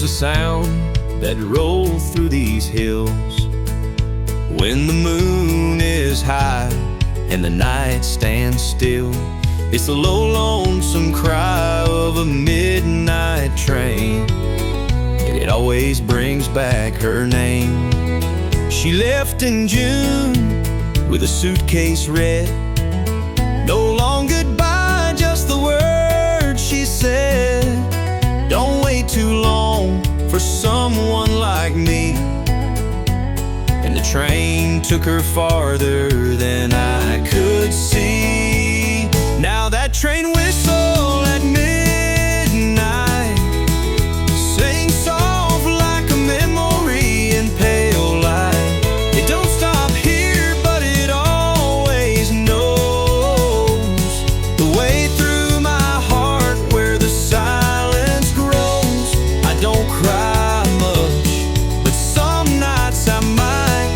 sound that rolls through these hills when the moon is high and the night stands still. It's the low, lonesome cry of a midnight train, and it always brings back her name. She left in June with a suitcase red. No long goodbye, just the words she said. Don't wait too long for someone like me. And the train took her farther than I could see. Now that train whistle at midnight, sing soft like a memory in pale light. It don't stop here, but it always knows the way through my heart where the silence grows. I don't cry much, but some nights I might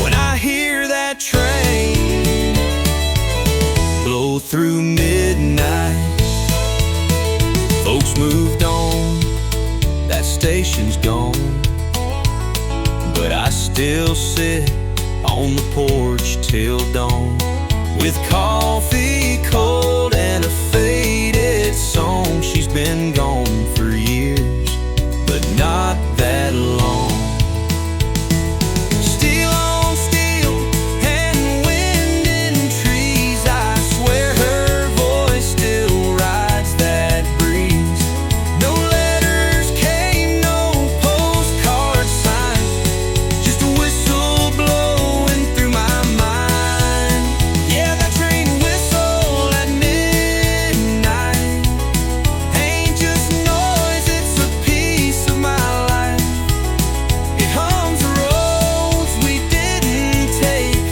when I hear that train blow through midnight. Folks moved on, that station's gone, but I still sit on the porch till dawn, with coffee cold and a faded song. She's been gone for years, but not that long. Steel on steel and wind in trees, I swear her voice still rides that breeze. No letters came, no postcard sign, just a whistle blowing through my mind. Yeah, that train whistle at midnight ain't just noise, it's a piece of my life. It hums the roads we didn't take,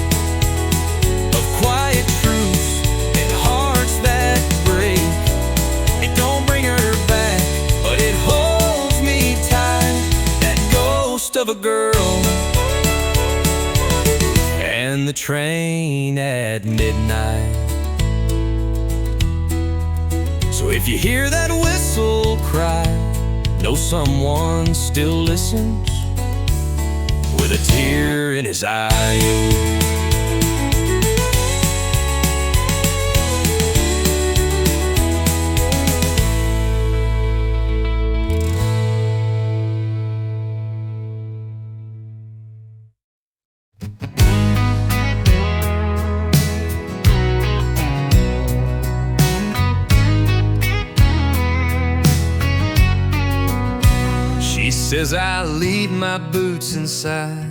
of quiet truths and hearts that break. It don't bring her back, but it holds me tight. That ghost of a girl and the train at midnight. So if you hear that whistle cry, know someone still listens with a tear in his eye. She says I leave my boots inside.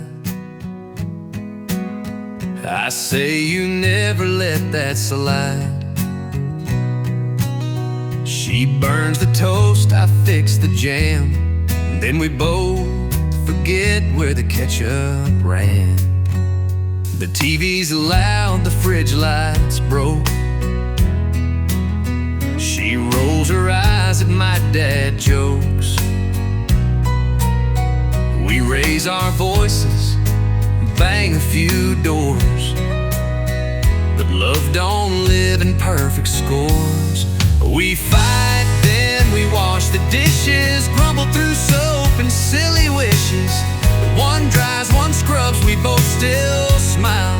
I say you never let that slide. She burns the toast, I fix the jam, and then we both forget where the ketchup ran. The TV's loud, the fridge lights broke. She rolls her eyes at my dad jokes. We raise our voices, bang a few doors, but love don't live in perfect scores. We fight, then we wash the dishes, grumble through soap and silly wishes. One dries, one scrubs, we both still smile.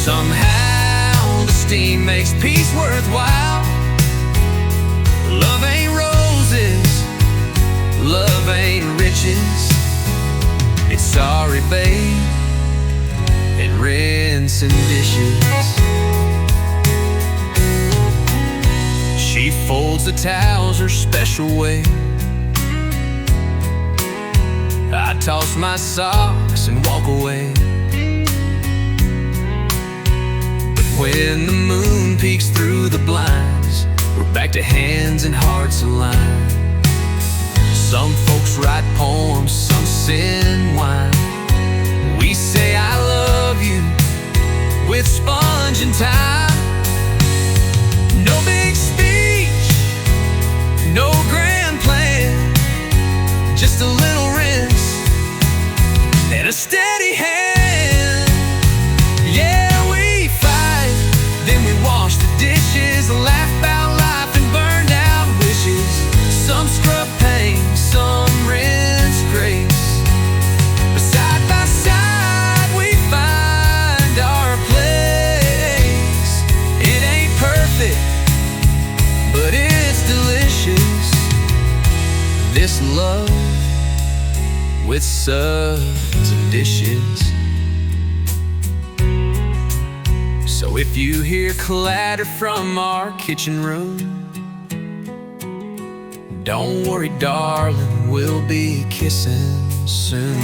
Somehow the steam makes peace worthwhile. Love ain't roses, love ain't riches. It's sorry, babe, and rinsing dishes. She folds the towels her special way. I toss my socks and walk away. But when the moon peeks through the blinds, we're back to hands and hearts aligned. Some folks write poems, some send wine. We say I love you with sponge and time. No big speech, no grand plan, just a little rinse and a steady hand. Yeah, we fight, then we wash the dishes, laugh about life and burned out wishes. Some scrub pain, some if you hear clatter from our kitchen room, don't worry, darling, we'll be kissing soon.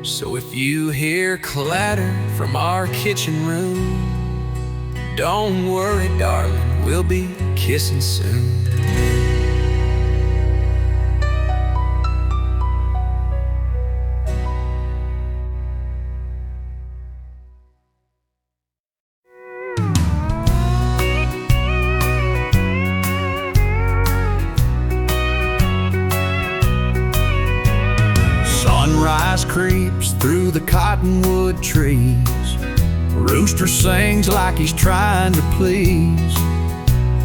So if you hear clatter from our kitchen room, don't worry, darling, we'll be kissing soon. Sunrise creeps through the cottonwood trees. Rooster sings like he's trying to please.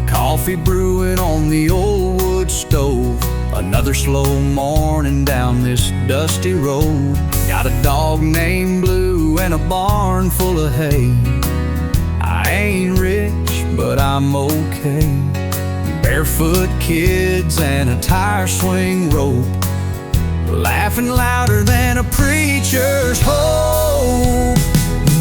Coffee brewing on the old wood stove. Another slow morning down this dusty road. Got a dog named Blue and a barn full of hay. I ain't rich, but I'm okay. Barefoot kids and a tire swing rope, laughing louder than a preacher's hope.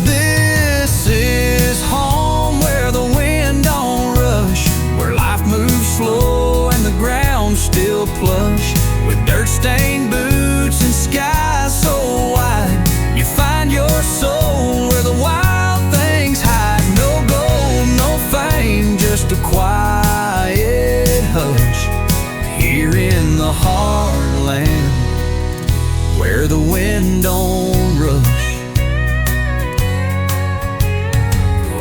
This is home where the wind don't rush, where life moves slow and the ground still plush. With dirt-stained boots and skies so wide, you find your soul where the wild things hide. No gold, no fame, just a quiet hush here in the heartland where the wind don't rush.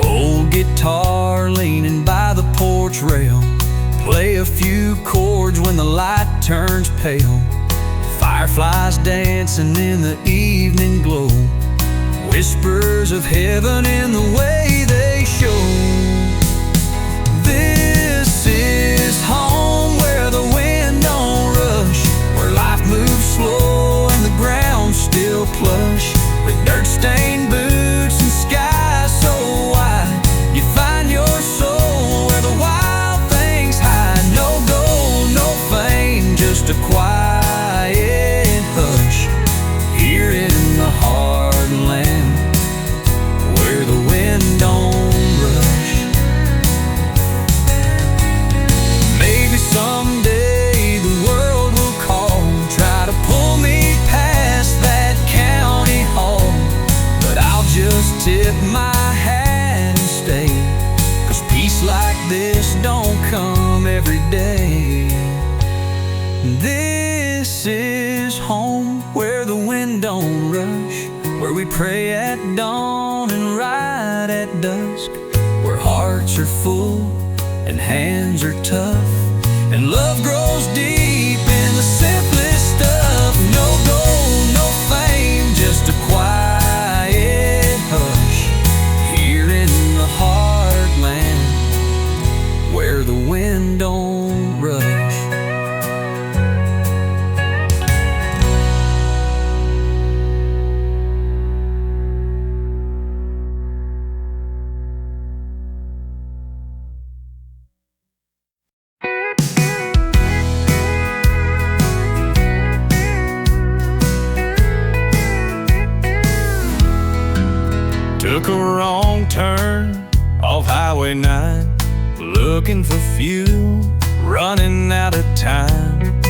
Old guitar leaning by the porch rail, play a few chords when the light turns pale. Fireflies dancing in the evening glow, whispers of heaven in the way they show. This is home where the wind don't rush, where life moves slow and the ground still plush. With dirt-stained boots and skies so wide, you find your soul where the wild things hide. No gold, no fame, just a quiet hush here in the heartland where the wind don't rush. Maybe someday the world will call, try to pull me past that county hall, but I'll just tip my hat and stay, 'cause peace like this don't come every day. This is home where the wind don't rush, where we pray at dawn and ride at dusk, where hearts are full and hands are tough, and love grows deep in the simplest stuff. No gold, no fame, just a quiet hush here in the heartland where the wind don't rush. Took a wrong turn off Highway 9, looking for fuel, running out of time.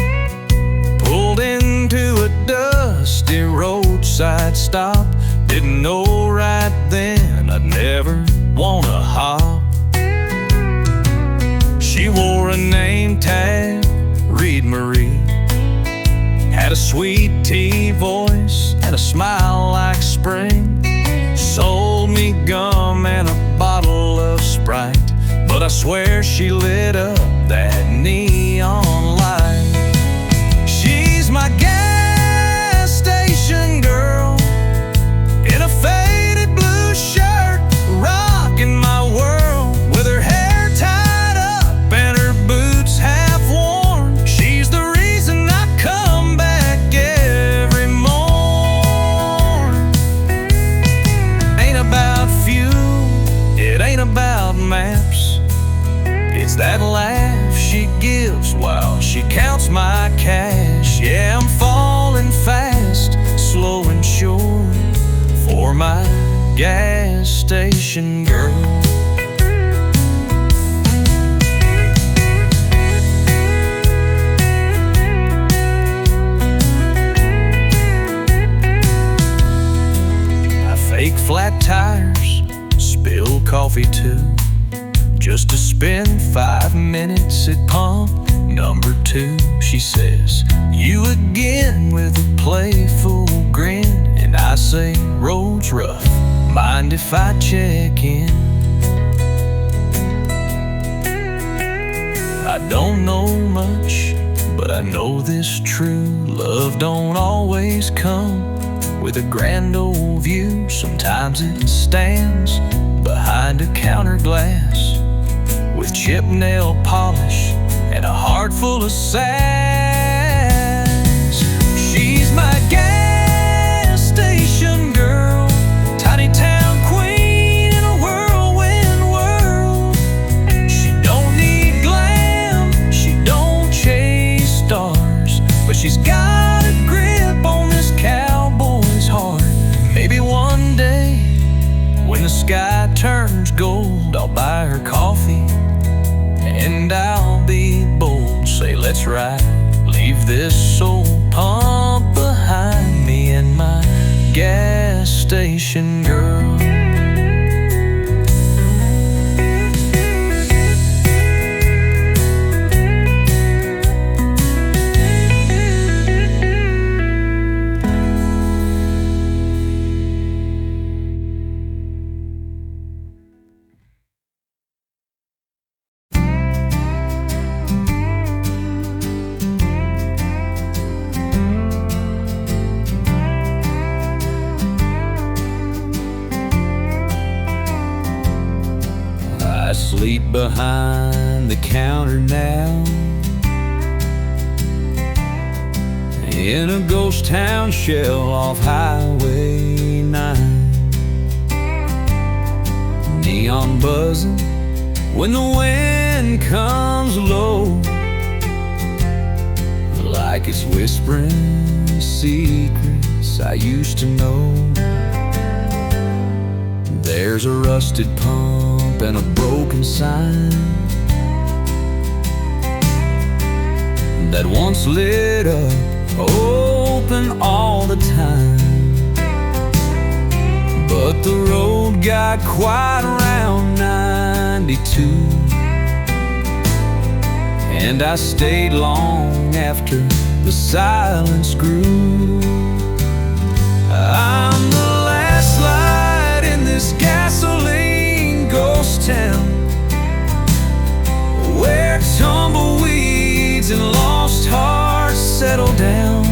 Pulled into a dusty roadside stop, didn't know right then I'd never wanna hop. She wore a name tag, Reed Marie, had a sweet tea voice and a smile like spring. Sold me gum and a bottle of Sprite, but I swear she lit up that neon light. She's my gas station girl in a faded blue shirt, rocking my world with her hair tied up and her boots half worn. She's the reason laugh she gives while she counts my cash. Yeah, I'm falling fast, slow and sure, for my gas station girl. Fake flat tires, spill coffee too, just to spend 5 minutes at pump number 2. She says, "You again," with a playful grin. And I say, "Road's rough, mind if I check in?" I don't know much, but I know this true: love don't always come with a grand old view. Sometimes it stands behind a counter glass with chip nail polish and a heart full of sass. She's my gas station girl, tiny town queen in a whirlwind world. She don't need glam, she don't chase stars, but she's got a grip on this cowboy's heart. Maybe one day, when the sky turns gold, I'll buy her coffee and I'll be bold. Say, "Let's ride, leave this soul pump behind me and my gas station girl." I sleep behind the counter now, in a ghost town shell off Highway 9. Neon buzzing when the wind comes low, like it's whispering secrets I used to know. There's a rusted pump and a broken sign that once lit up, open all the time. But the road got quiet around 92, and I stayed long after the silence grew. I'm the last light in this gasoline ghost town, where tumbleweeds and lost hearts settle down.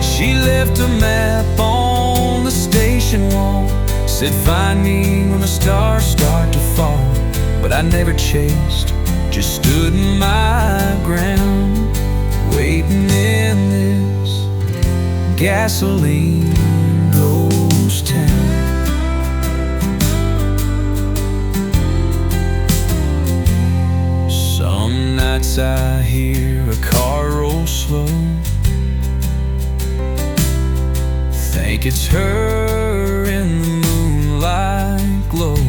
She left a map on the station wall, said, "Find me when the stars start to fall." But I never chased, just stood my ground, waiting in this gasoline ghost town. Some nights I hear a car roll slow, think it's her in the moonlight glow,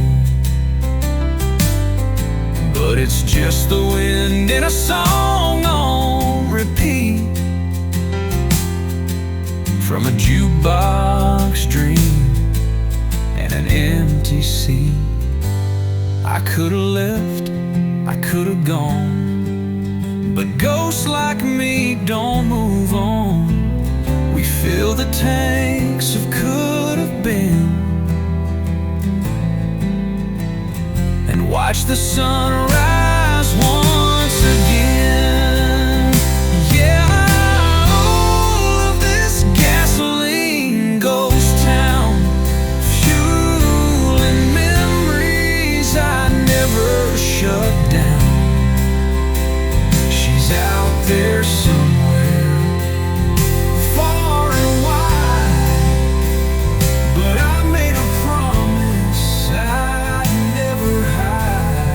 but it's just the wind in a song on repeat, from a jukebox dream and an empty seat. I could've left, I could've gone, but ghosts like me don't move on. We fill the tanks of could've been and watch the sun rise once again. Yeah, all of this gasoline ghost town, fueling memories I never shut down. She's out there somewhere, far and wide, but I made a promise I'd never hide.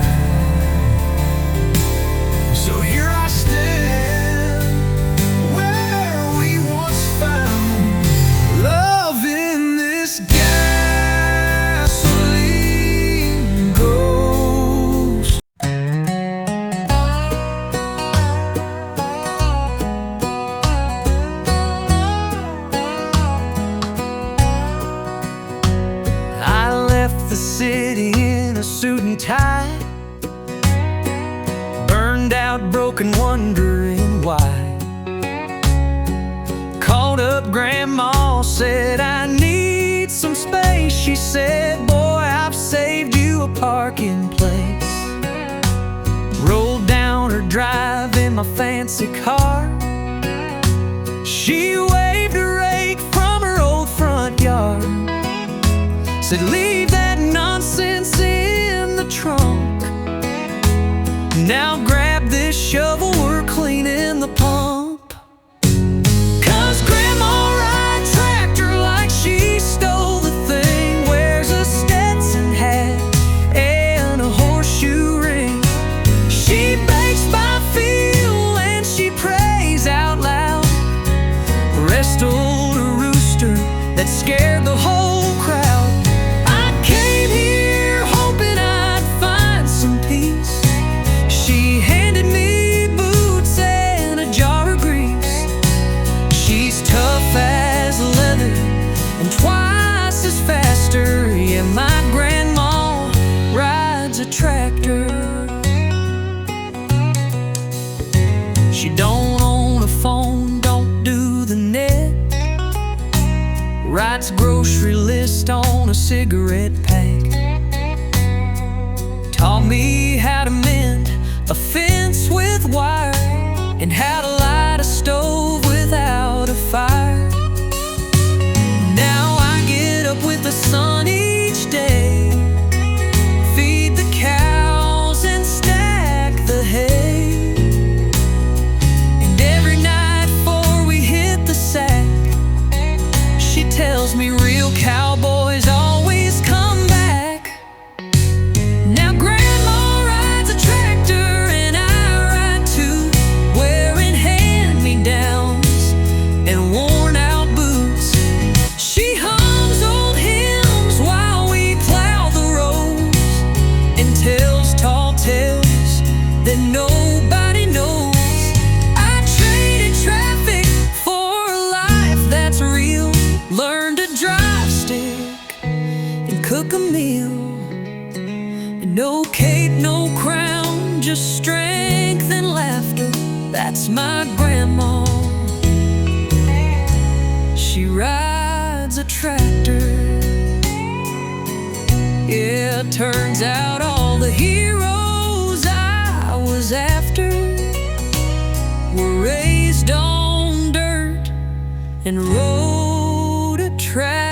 out broken, wondering why. Called up Grandma, said I need some space. She said, boy, I've saved you a parking place. Rolled down her drive in my fancy car. She waved a rake from her old front yard. Said, leave that nonsense in the trunk. Now grab this shovel, we're cleaning the pump. 'Cause Grandma rides tractor like she stole the thing. Wears a Stetson hat and a horseshoe ring. She bakes by feel and she prays out loud. Wrestled a rooster that scared the whole crowd. I came here hoping I'd find some peace. She handed me boots and a jar of grease. She's tough as leather and twice as faster. Yeah, my grandma rides a tractor. She don't own a phone, don't do the net. Writes grocery list on a cigarette pack. Taught me how to mend a fence with wire and how to light a stove without a fire. Now I get up with the sun each day, feed the cows and stack the hay. And every night before we hit the sack, she tells me real cowboys always come back. Now Grandma rides a tractor and I ride too, wearing hand-me-downs and worn-out boots. She hums old hymns while we plow the roads and tells tall tales that nobody knows. I traded traffic for a life that's real. Learned to drive stick and cook a meal. And no cape, no crown, just strength and laughter. That's my grandma. She rides a tractor. Yeah, turns out all the heroes I was after were raised on dirt and rode a tractor.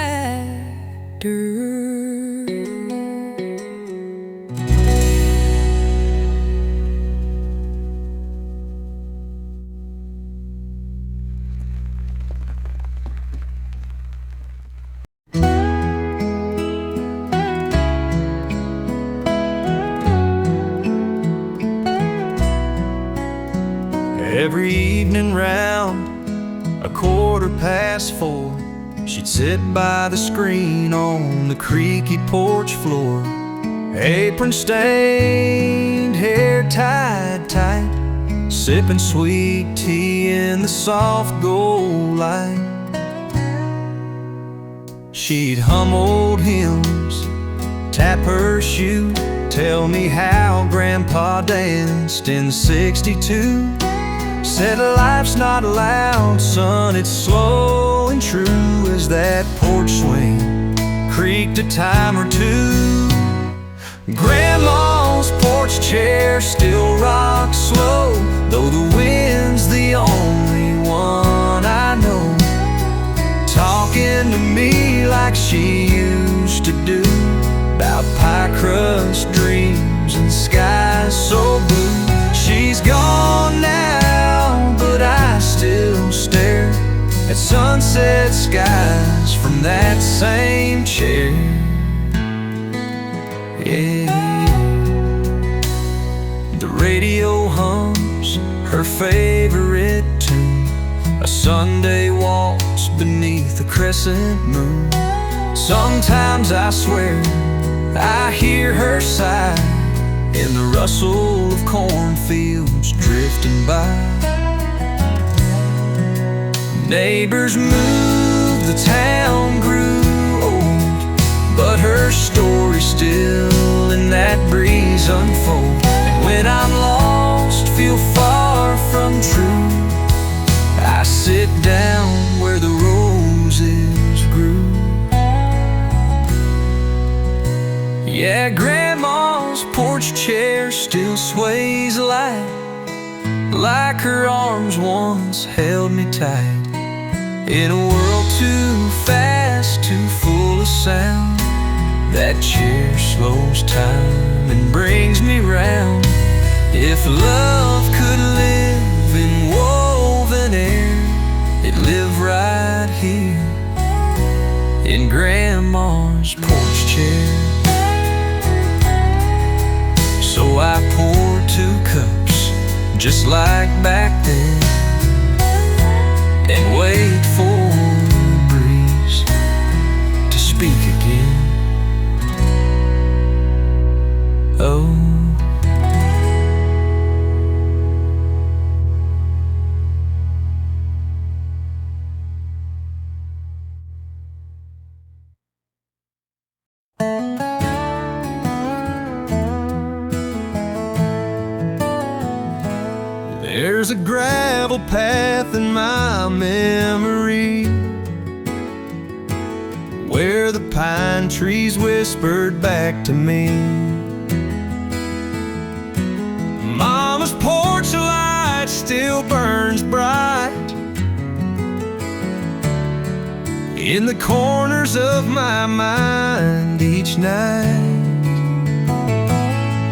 Every evening round 4:15, she'd sit by the screen on the creaky porch floor. Apron stained, hair tied tight, sipping sweet tea in the soft gold light. She'd hum old hymns, tap her shoe, tell me how Grandpa danced in '62. Said life's not loud, son, it's slow and true, as that porch swing creaked a time or two. Grandma's porch chair still rocks slow, though the wind's the only one I know. Talking to me like she used to do, about pie crust dreams and skies so blue. She's gone now, but I still stare at sunset skies from that same chair. Yeah. The radio hums her favorite tune, a Sunday waltz beneath a crescent moon. Sometimes I swear I hear her sigh in the rustle of cornfields drifting by. Neighbors moved, the town grew old, but her story's still in that breeze unfold. And when I'm lost, feel far sways light, like her arms once held me tight. In a world too fast, too full of sound, that chair slows time and brings me round. If love could live in woven air, it'd live right here in Grandma's porch chair. So I pour 2 cups, just like back then, and wait for the breeze to speak again. Oh, there's a gravel path in my memory where the pine trees whispered back to me. Mama's porch light still burns bright in the corners of my mind each night.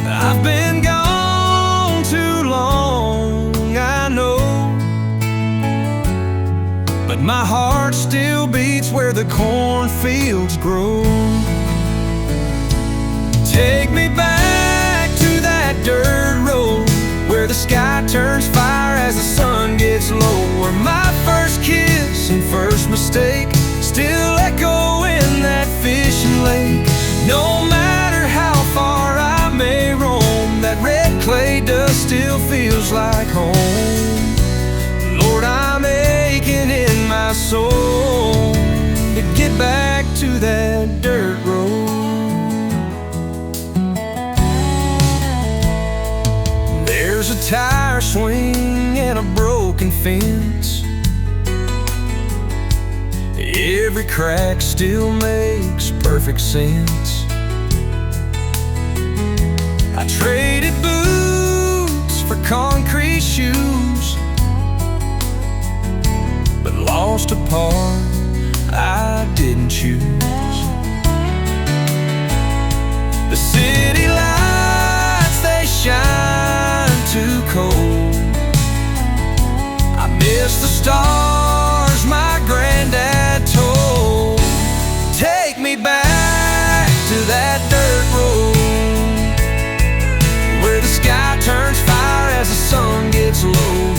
I've been gone too long, I know, but my heart still beats where the cornfields grow. Take me back to that dirt road where the sky turns fire as the sun gets low, where my first kiss and first mistake still echo in that fishing lake. No matter how far I may roam, that red clay dust still feels like home. Lord, I'm aching in my soul to get back to that dirt road. There's a tire swing and a broken fence. Every crack still makes perfect sense. I traded boots for concrete shoes, but lost a part I didn't choose. The city lights, they shine too cold. I miss the stars my granddad told. Take me back to that dirt road where the sky turns fire as the sun gets low,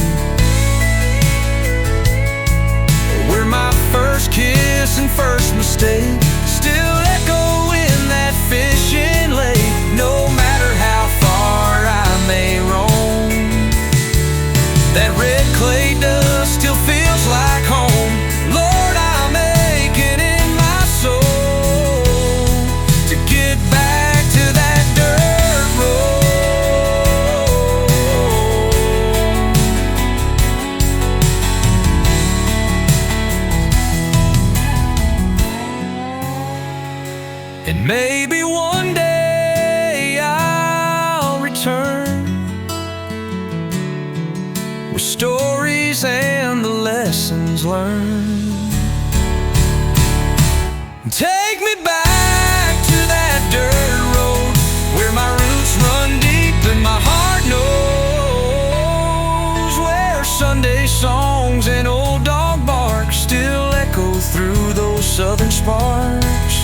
where my first kiss and first mistake still echo in that fishing lake. No matter how far I may roam, that red clay dust still feels like home. Lord, I'm aching in my soul to get back to that dirt road. And maybe one day I'll return with stories and the lessons learned. Take me back to that dirt road where my roots run deep and my heart knows, where Sunday songs and old dog barks still echo through those southern sparks.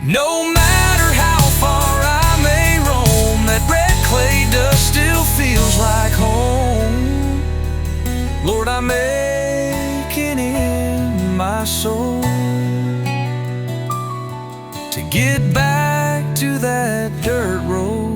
No matter how far I may roam, that red clay dust still feels like home. Lord, I'm aching in my soul to get back to that dirt road.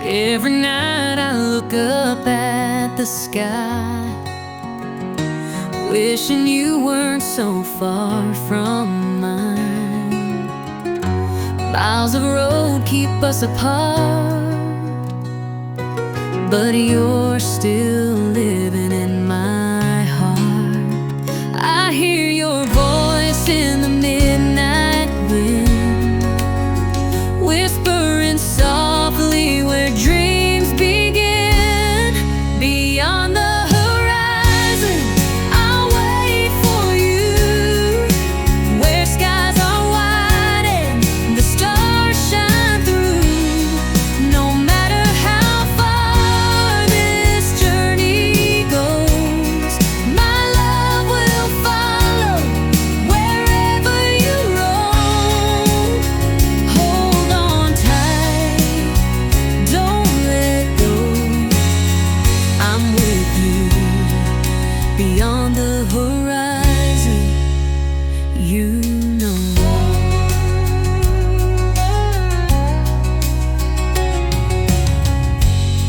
Every night I look up at the sky wishing you weren't so far from mine. Miles of road keep us apart, but you're still living in my heart. I hear your voice in the midnight wind, whispering softly where dreams begin. Beyond the horizon, I'll wait for you, where skies are wide and the stars shine through. No matter how far this journey goes, my love will follow wherever you roam. Hold on tight, don't let go. I'm with you beyond the horizon, you know.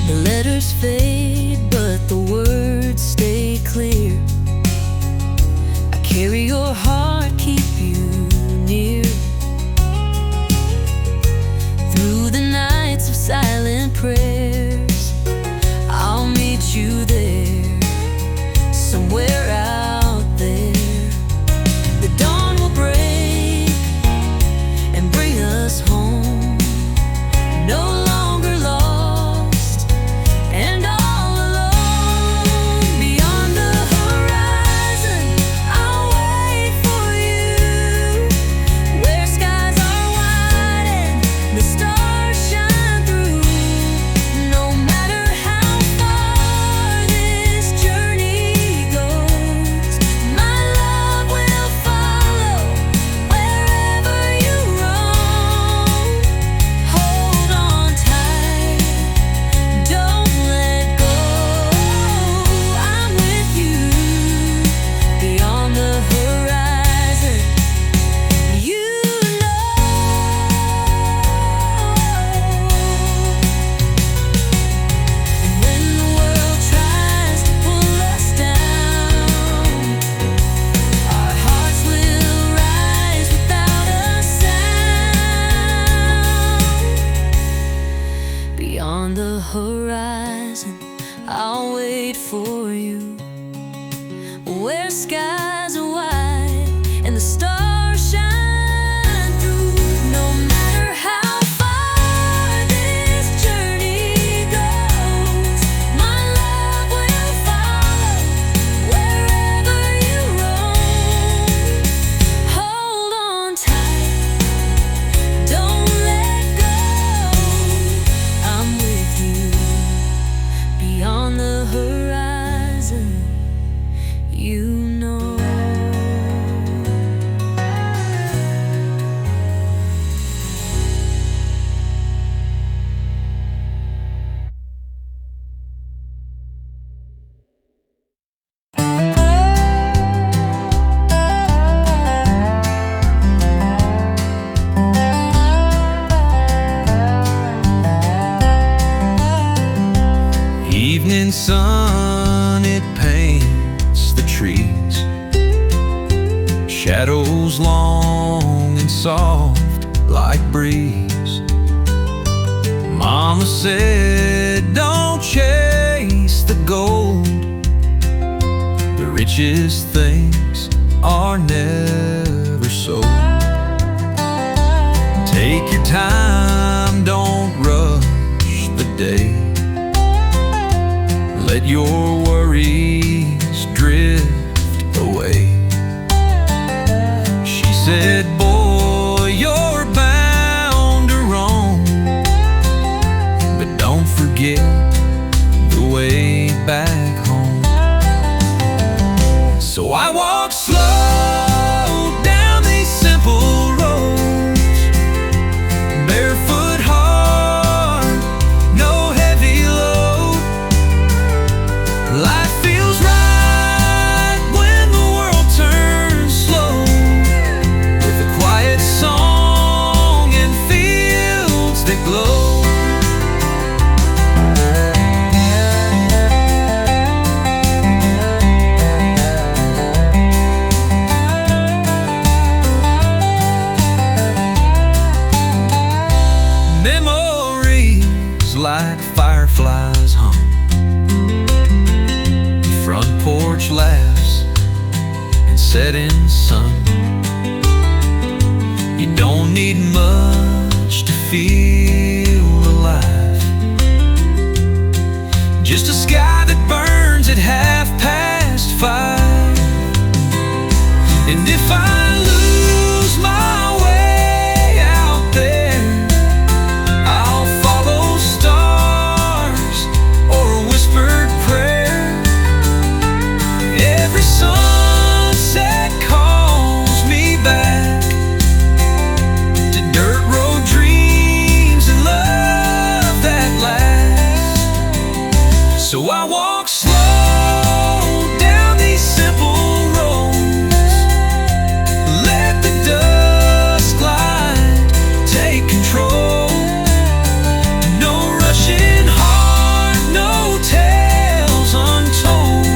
The letters fade, but the words stay clear. I carry your heart, keep you near. Through the nights of silent prayers, I'll meet you there, somewhere out there. The dawn will break and bring us home, no longer lost and all alone. Beyond the horizon, I'll wait for you, where skies are wide and the stars shine through. No matter how far this journey goes, my love will follow wherever you roam. Hold on tight, don't let go. I'm with you beyond the horizon, you know. And when the world tries to pull us down, our hearts will rise without a sound. Beyond the horizon, I'll wait for you, where skies are wide and the stars shine through. No matter how far this journey goes, my love will follow wherever you roam. Hold on tight, don't let go. I'm with you beyond the horizon, you know. Evening sun, it paints the trees, shadows long and soft like breeze. Mama said, don't chase the gold, the richest things are never sold. Take your time, don't rush the day. Let your worries drift away. She said, boy, you're bound to roam, but don't forget the way back home. So I walk slow down these simple roads, barefoot heart, no heavy load. Life feels right when the world turns slow, with a quiet song and fields that glow. setting sun. You don't need much to feel alive. Just a sky that burns at 5:30. And if I lose my way out there, I'll follow stars or a whispered prayer. Every sunset calls me back to dirt road dreams and love that lasts. So I walk slow down these simple roads, let the dusk light take control. No rushing heart, no tales untold,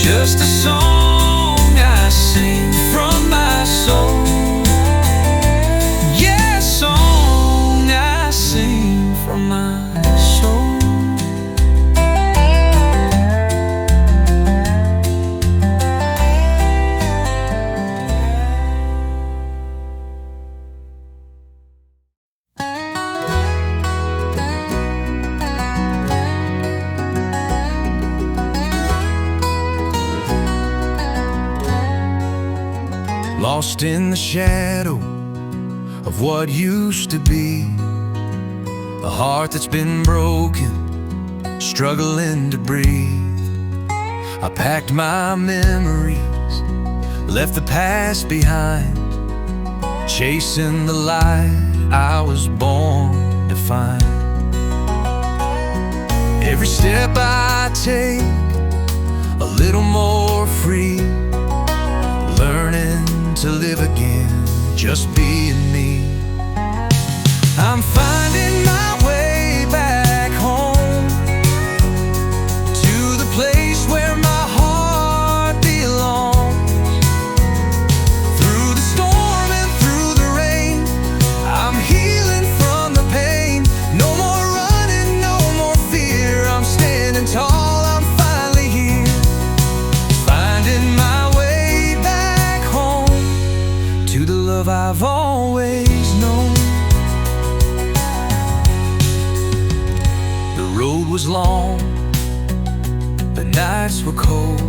just a song I sing from my soul. Yeah, a song I sing from my soul. Lost in the shadow of what used to be, a heart that's been broken, struggling to breathe. I packed my memories, left the past behind, chasing the light I was born to find. Every step I take, a little more free, learning to live again, just being me. I'm finding my way back home, to the place where my heart belongs. Through the storm and through the rain, I'm healing from the pain. No more running, no more fear, I'm standing tall, I'm finally here. Finding my way back home, to the love I've always known. The road was long, the nights were cold,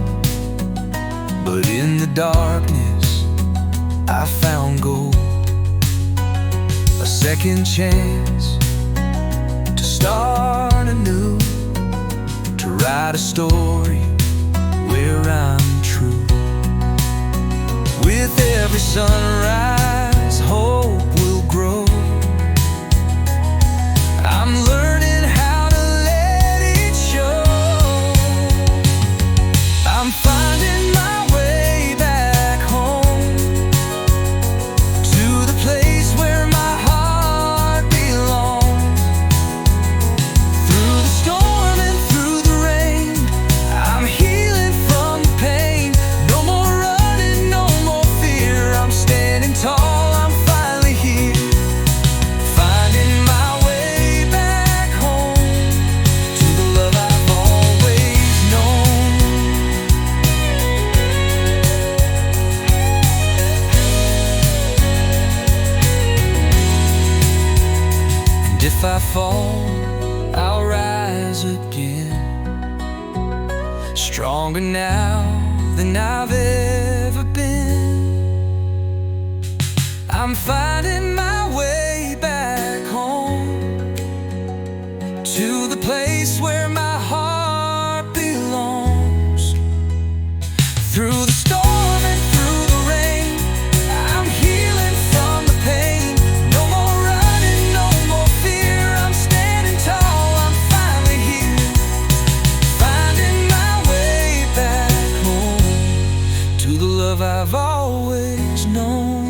but in the darkness I found gold. A second chance to start anew, to write a story where I'm true. With every sunrise, hope will grow. I'm learning how to let it show. I'm finding my way back home, to the place where my heart belongs. Through the storm and through the rain, I'm healing from the pain. No more running, no more fear, I'm standing tall, I'm finally here. Finding my way back home, to the love I've always known. And if I fall, I'll rise again, stronger now than I've ever been. I'm finding my way back home, to the place where my heart belongs. Through the storm and through the rain, I'm healing from the pain. No more running, no more fear, I'm standing tall, I'm finally here. Finding my way back home, to the love I've always known.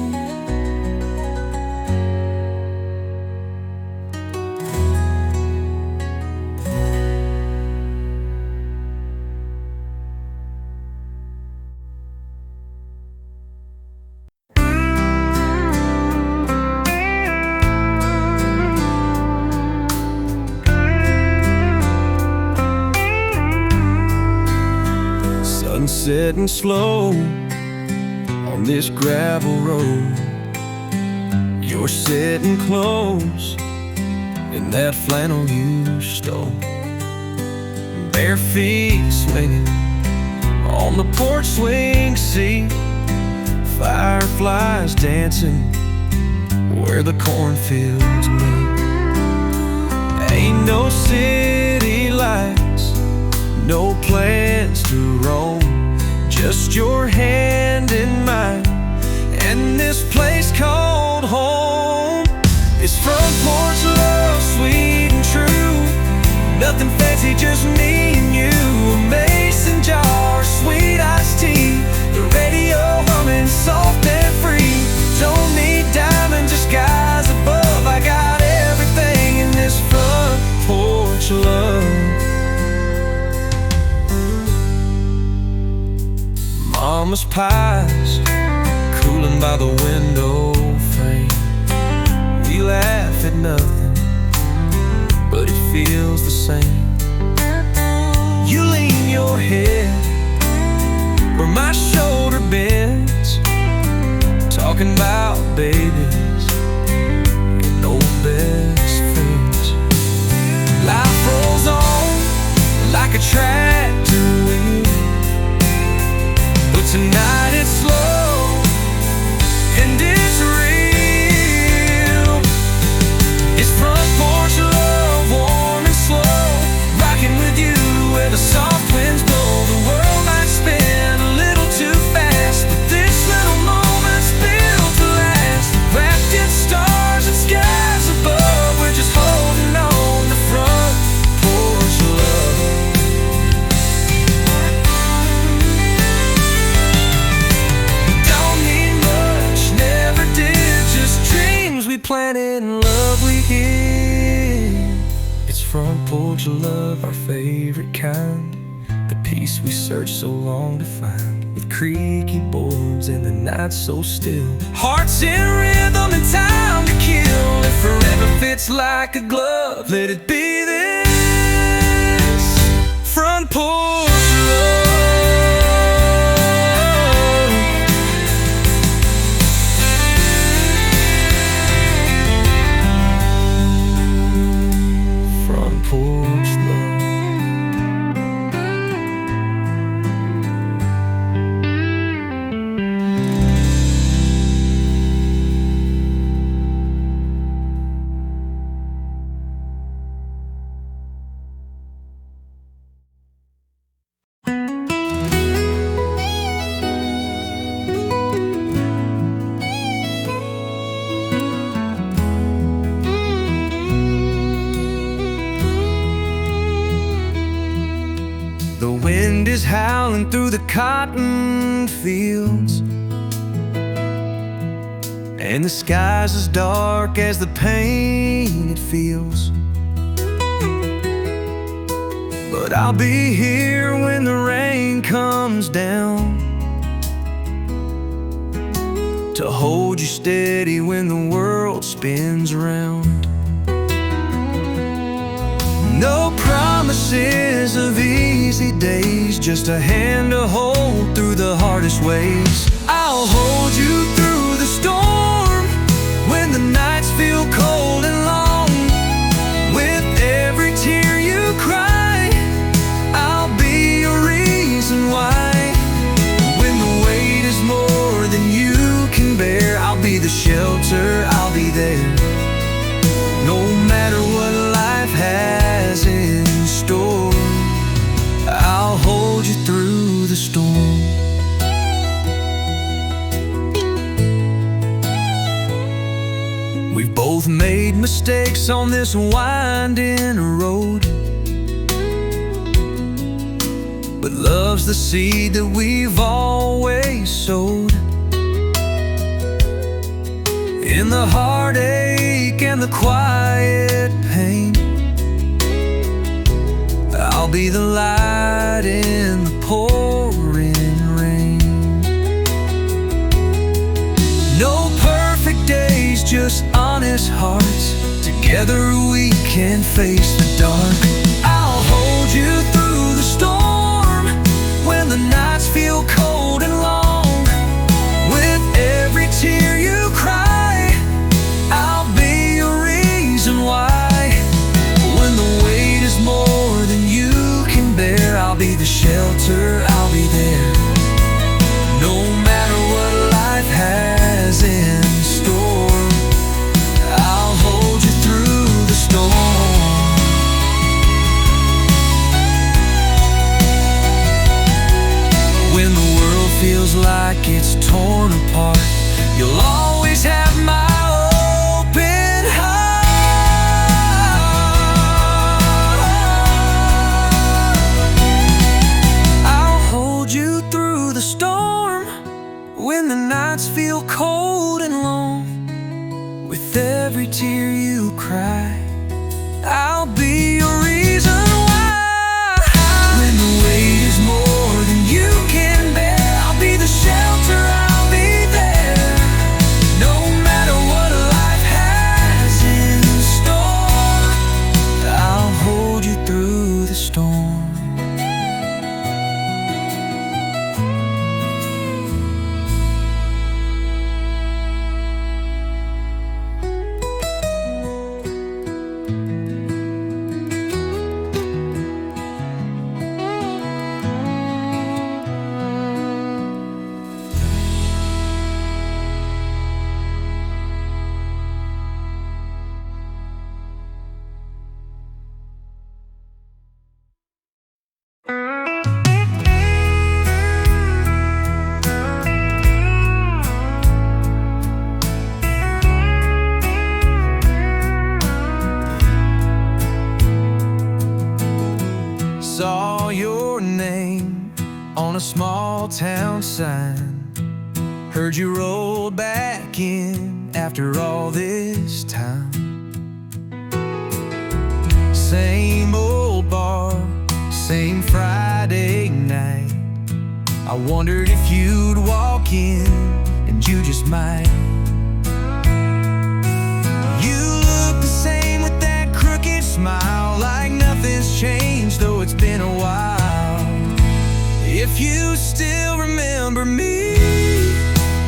Sun setting slow on this gravel road. You're sitting close in that flannel you stole. Bare feet swinging on the porch swing seat. Fireflies dancing where the cornfields meet. Ain't no city lights, no plans to roam, just your hand in mine, and this place called home. It's front porch love, sweet and true. Nothing fancy, just me and you. A mason jar, sweet iced tea, the radio humming soft and free. Don't need diamonds or skies above, I got everything in this front porch love. Mama's pies cooling by the window frame. We laugh at nothing, but it feels the same. You lean your head where my shoulder bends, talking about babies and old best friends. Life rolls on like a tractor wheel, but tonight it's slow and it's real. It's front porch love, warm and slow, rocking with you where the soft winds blow. The world might spin a little too fast, but this little moment's built to last. Wrapped in stars and skies above, we're just holding on to front porch love. Don't need much, never did, just dreams we planted and love we hid. It's front porch love, our favorite kind, the peace we searched so long to find, with creaky boards and the night so still. Hearts in rhythm and time to kill. If forever fits like a glove, let it be this front porch love. Front porch love. The wind is howling through the cotton fields, and the sky's as dark as the pain it feels. But I'll be here when the rain comes down, to hold you steady when the world spins around. No promises of easy days, just a hand to hold through the hardest ways. I'll hold you through the storm when the nights feel cold and long. With every tear you cry, I'll be a reason why. When the weight is more than you can bear, I'll be the shelter, I'll be there. No matter what life has in store, I'll hold you through the storm. We've both made mistakes on this winding road, but love's the seed that we've always sowed. In the heartache and the quiet pain, I'll be the light in the pouring rain. No perfect days, just honest hearts. Together we can face the dark. I'll hold you through the storm when the nights feel cold and long. With every tear you cry, I'll be your reason why. When the weight is more than you can bear, I'll be the shelter, I'll be there. No matter what life has in store, I'll hold you through the storm. When the world feels like it's torn apart, you'll always have my open heart. I'll hold you through the storm. When the nights feel cold and long, with every tear you cry, I'll be your reason why. When the weight is more than you can bear, I'll be the shelter, I'll be there. No matter what life has in store, I'll hold you through the storm. Saw your name on a small town sign, heard you rolled back in after all this time. Same old bar, same Friday night. I wondered if you'd walk in, and you just might. You look the same with that crooked smile, like nothing's changed, though it's been a while. If you still remember me,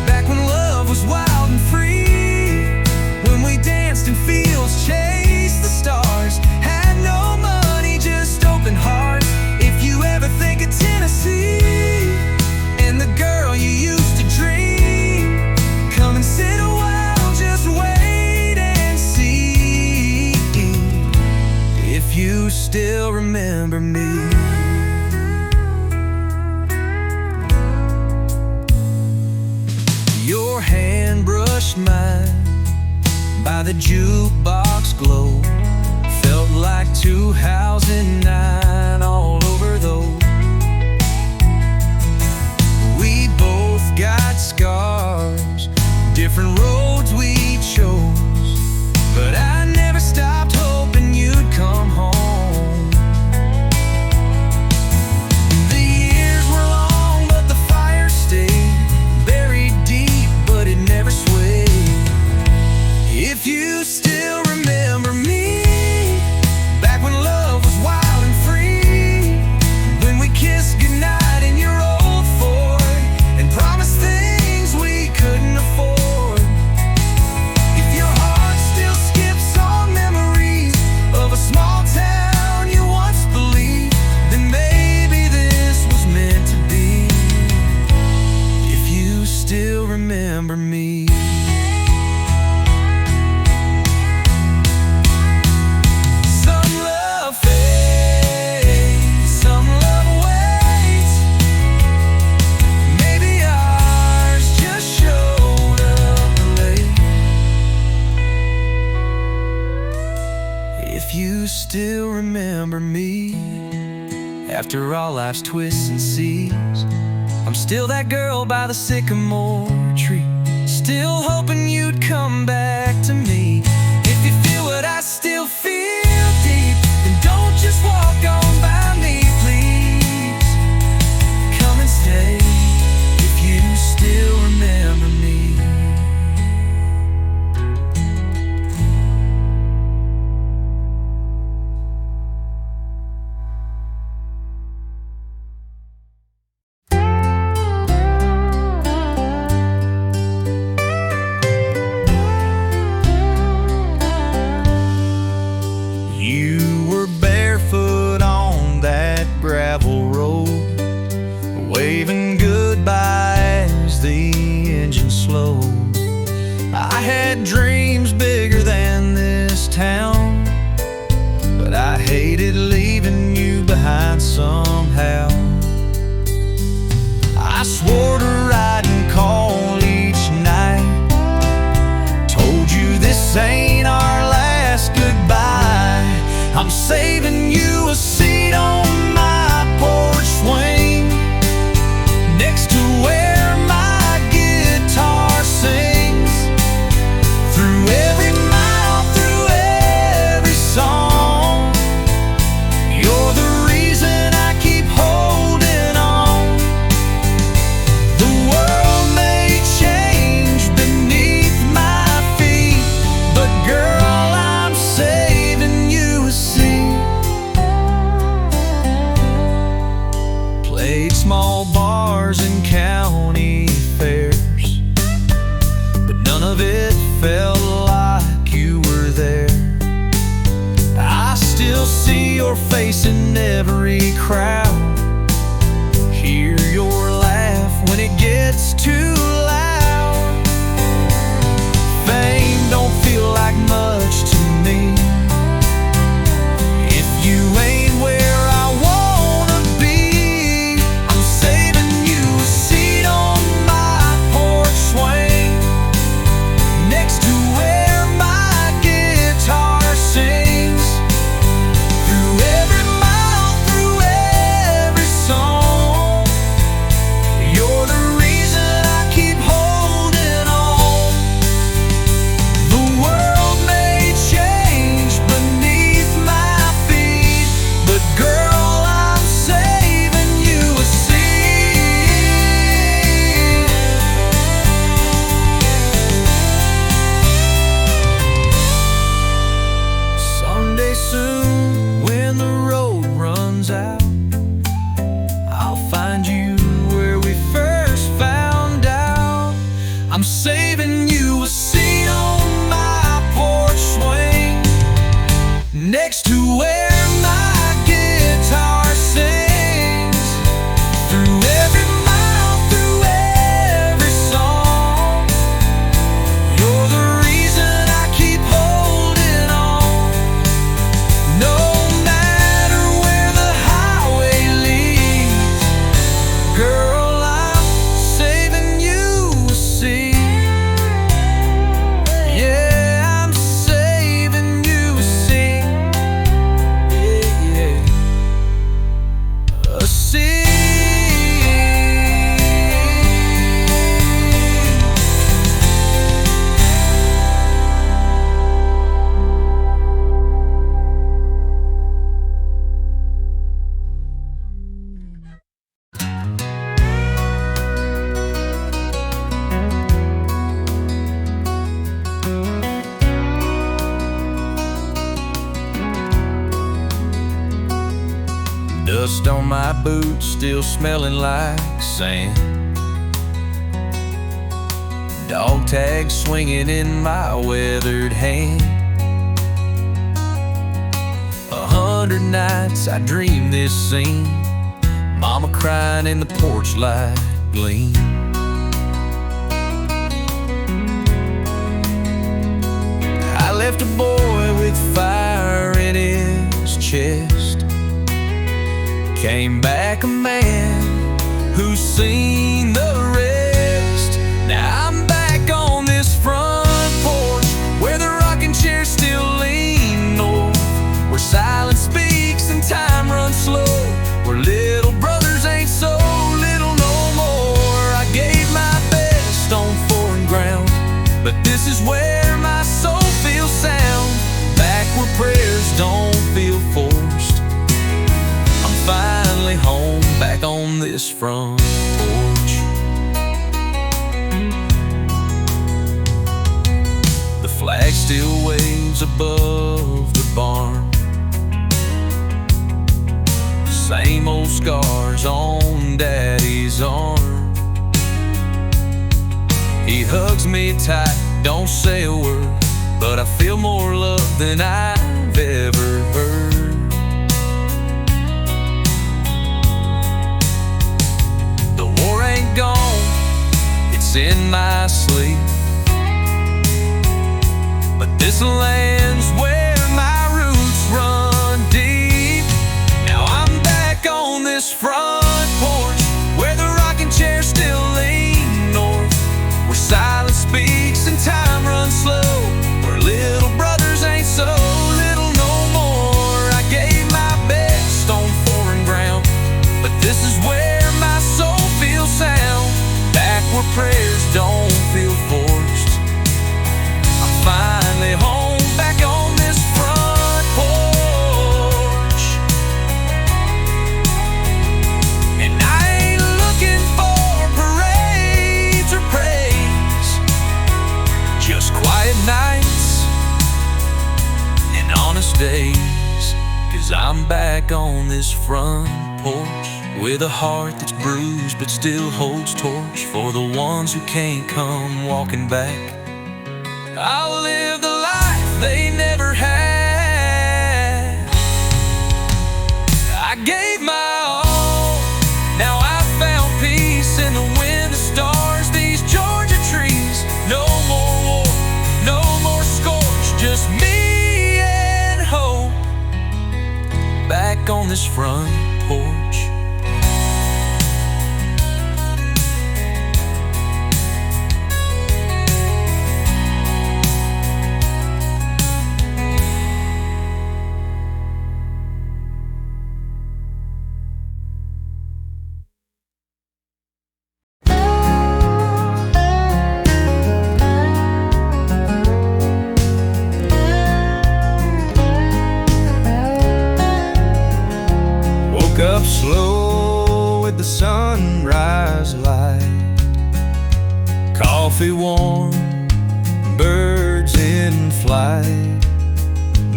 back when love was wild and free, when we danced in fields, chased the stars, had no money, just open hearts. If you ever think of Tennessee and the girl you used to dream, come and sit a while, just wait and see. If you still remember me. Your hand brushed mine by the jukebox glow, felt like 2009 all over though. We both got scars, different roads we chose, but I never stopped hoping you'd come home. The years were long, but the fire stayed buried deep, but it never swayed. If you still remember me, back when love was wild and free, when we kissed goodnight in your old Ford and promised things we couldn't afford. If your heart still skips on memories of a small town you once believed, then maybe this was meant to be. If you still remember me. Some love fades, some love waits. Maybe ours just showed up late. If you still remember me, after all life's twists and seas, I'm still that girl by the sycamore tree, still hoping you'd come back to me. If you feel what I still feel deep, then don't just walk on by me, please. Come and stay if you still remember me. I swore to ride and call each night. Told you this ain't our last goodbye. I'm saving you a seat on my porch swing, next to where my guitar sings. Through every mile, through every song, you're the reason I keep holding on. The world may change beneath my feet, but girl, I'm saving you a seat. Played small bars and county fairs, but none of it felt like you were there. I still see your face in every crowd, hear your laugh when it gets too loud. Fame don't feel like much to me if you ain't where I wanna be. I'm saving you a seat on my porch swing, next to where my guitar sings. Through every mile, through every song, you're the reason I keep holding on. The world may change beneath my feet, but girl, I'm saving you a seat. Someday soon, when the road runs out, I'll find you where we first found out. I'm saving you a seat on my porch swing, next to where my guitar sings. Through every mile, through every song, you're the reason I keep holding on. No matter where the highway leads, girl, I'm saving you a seat. Yeah, I'm saving you a seat. Yeah, yeah. A seat. Dust on my boots, still smelling like sand. Dog tag swinging in my weathered hand. 100 nights I dreamed this scene, mama crying in the porch light gleam. I left a boy with fire in his chest, came back a man who's seen the rest. Now I'm back on this front porch, where the rocking chairs still lean north, where silence speaks and time runs slow, where little brothers ain't so little no more. I gave my best on foreign ground, but this is where my soul feels sound, back where prayers don't feel forced. I'm finally home, back on this front porch. The flag still waves above the barn, same old scars on Daddy's arm. He hugs me tight, don't say a word, but I feel more love than I've ever heard. The war ain't gone, it's in my sleep, but this land's where my roots run deep. Now I'm back on this front porch, where the rocking chair where prayers don't feel forced. I'm finally home, back on this front porch. And I ain't looking for parades or praise, just quiet nights and honest days. 'Cause I'm back on this front porch with a heart that's bruised but still holds torch for the ones who can't come walking back. I'll live the life they never had. I gave my all, now I found peace in the wind, the stars, these Georgia trees. No more war, no more scorch, just me and hope, back on this front porch. Up slow with the sunrise light, coffee warm, birds in flight,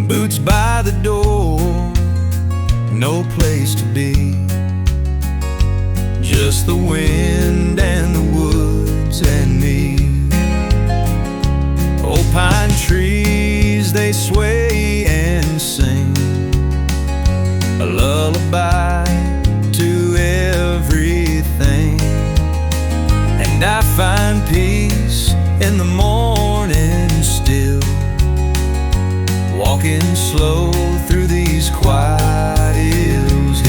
boots by the door, no place to be, just the wind and the woods and me. Old pine trees, they sway and sing a lullaby to everything. And I find peace in the morning still, walking slow through these quiet hills.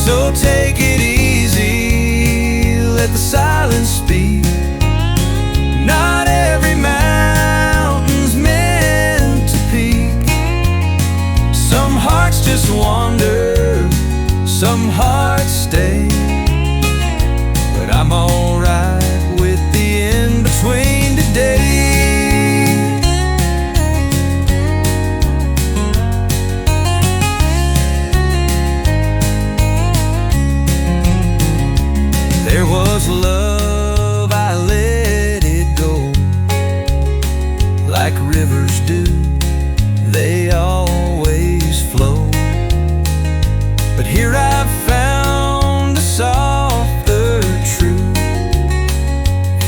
So take it easy, let the silence speak. Not every mountain's meant to peak. Some hearts just wander, some hearts stay, but I'm alright with the in-between today. There was love, I let it go, like rivers do, they always flow. But here I've found a softer truth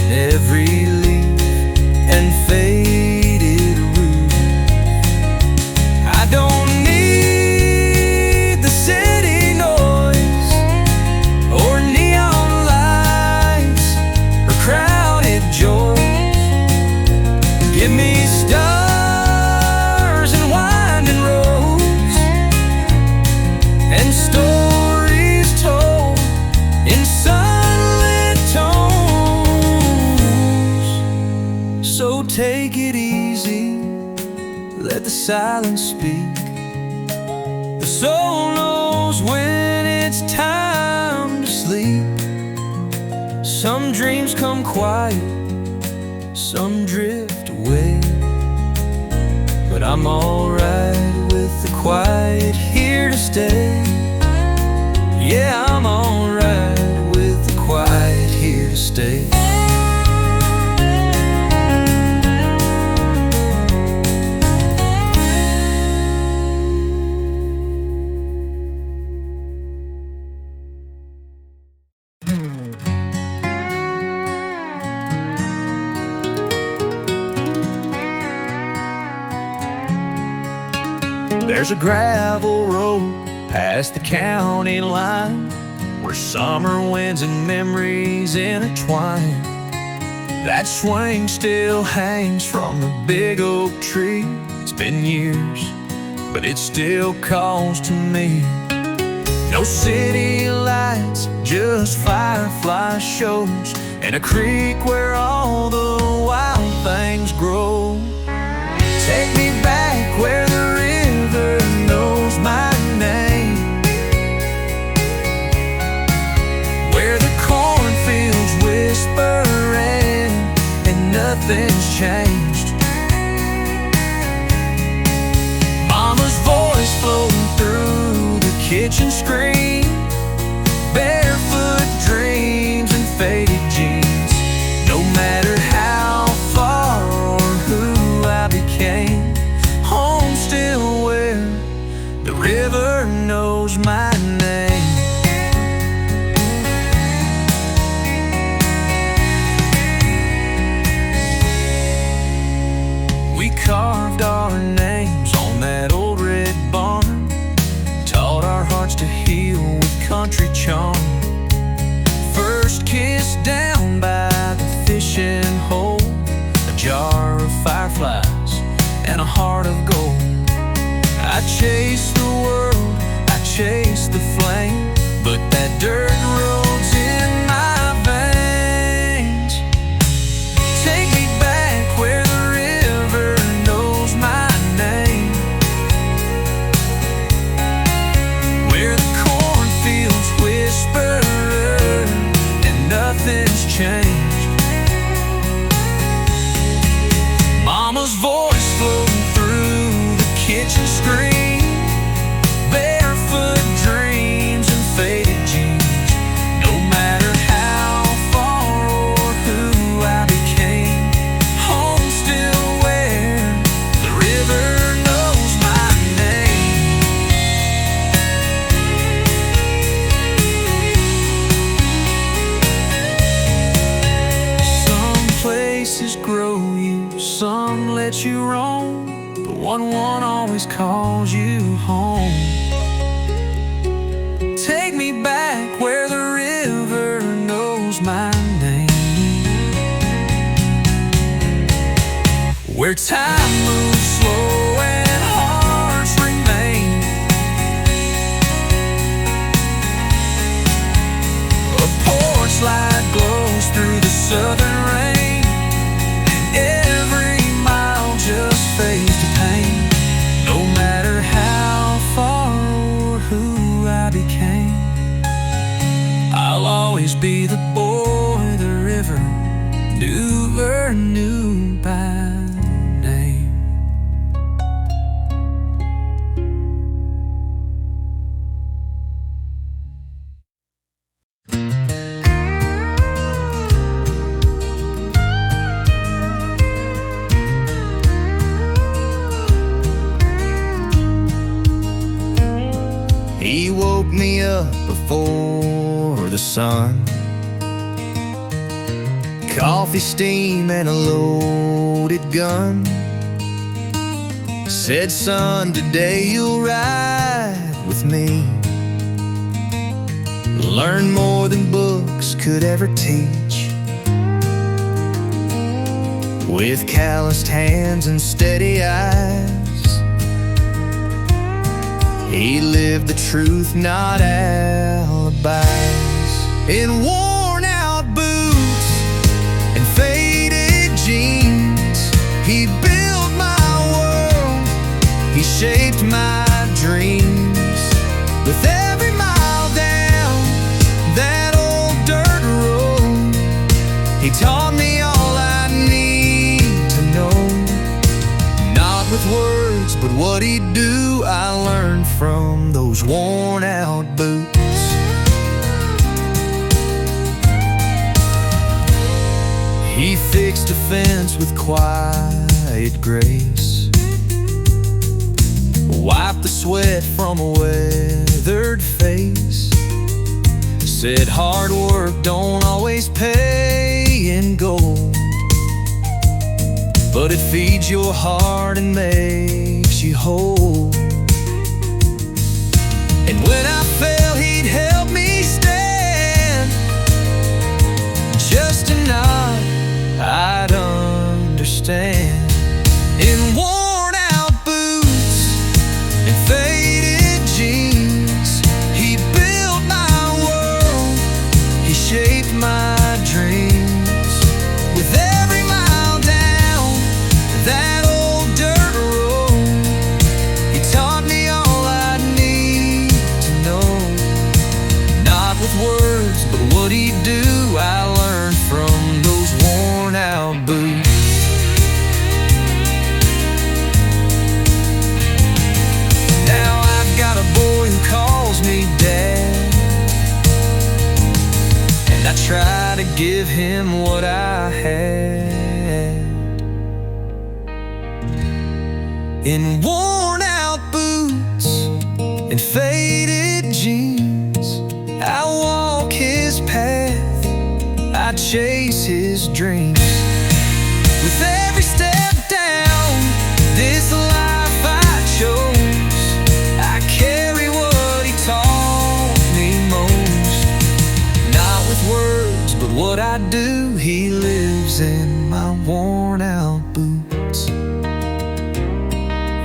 in every leaf and faded root. I don't need the city noise or neon lights or crowded joy. Give me stars and winding roads and stories told in sunlit tones. So take it easy, let the silence speak. The soul knows when it's time to sleep. Some dreams come quiet, some drift away, but I'm alright with the quiet here to stay. Yeah, I'm alright with the quiet here to stay. There's a gravel road past the county line where summer winds and memories intertwine. That swing still hangs from the big oak tree. It's been years, but it still calls to me. No city lights, just firefly shows and a creek where all the wild things grow. Take me back where the river knows my name, where the cornfields whisper kitchen screen, barefoot dreams and faded jeans. No matter how far or who I became, home still where the river knows my name. We carved our names on that old red barn, taught our hearts to heal with country charm. First kiss down by the fishing hole, a jar of fireflies and a heart of gold. I chased the world, I chased the flame, but that dirt road's in my veins. Take me back where the river knows my name, where the cornfields whisper and nothing's changed. Mama's voice floating through the kitchen screen, barefoot dreams and faded jeans. No matter how far or who I became, home still where the river knows my name. Some places grow you, some let you roam, but one always calls you home. Take me back where the river knows my name, where time moves slow and hearts remain. A porch light glows through the southern rain, and every mile just fades to pain. No matter how far or who I became, I'll always be the boy the river never knew by name. He woke me up before the sun, coffee, steam, and a loaded gun. Said, son, today you'll ride with me, learn more than books could ever teach. With calloused hands and steady eyes, he lived the truth, not alibis. In worn-out boots and faded jeans, he built my world, he shaped my dreams. With every mile down that old dirt road, he taught me all I need to know. Not with words, but what he'd do, I learned from those worn-out boots. He fixed a fence with quiet grace, wiped the sweat from a weathered face. Said hard work don't always pay in gold, but it feeds your heart and makes you whole. And when I fell, he'd help me stand, just a nod, I'd understand. In worn-out boots and faded jeans, he built my world, he shaped my dreams. With every mile down that old dirt road, he taught me all I need to know. Not with words, but what he'd do, I learned from those worn-out boots. Now I've got a boy who calls me to give him what I had. In worn out boots and faded jeans, I walk his path, I chase his dreams. With every step down this life I chose, I carry what he taught me most. Not with words, but what I do. He lives in my worn out boots.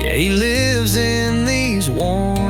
Yeah, he lives in these worn